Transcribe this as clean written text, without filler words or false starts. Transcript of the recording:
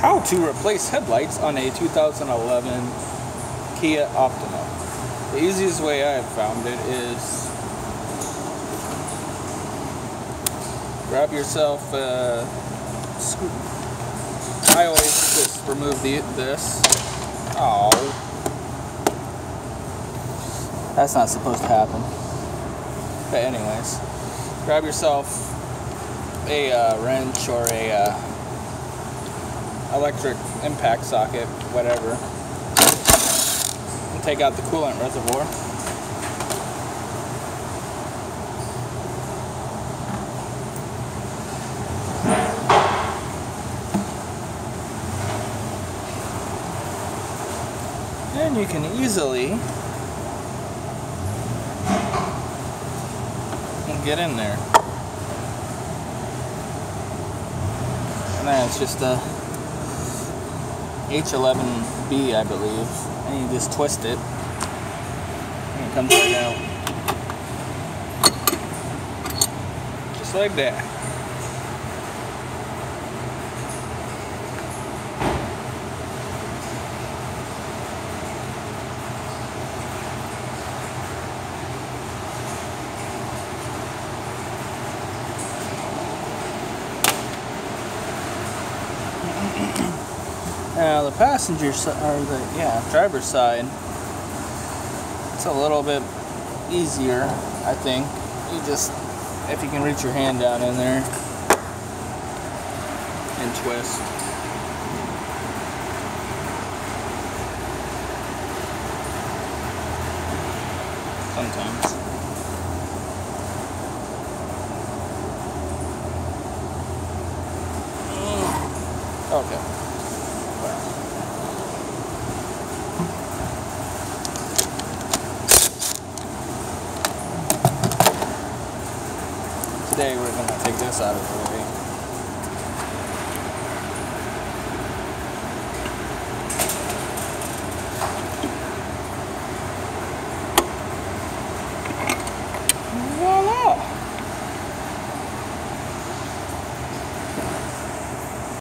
How to replace headlights on a 2011 Kia Optima. The easiest way I have found it is grab yourself a scoop. I always just remove this. Oh, that's not supposed to happen. But anyways, grab yourself a wrench or a electric impact socket, whatever, and take out the coolant reservoir. And you can easily get in there. And then it's just a H11B, I believe, and you just twist it and it comes right out, just like that. Now the passenger side, or the driver's side, it's a little bit easier, I think. You just, if you can reach your hand down in there and twist. Sometimes. Okay. Today we're going to take this out of the way.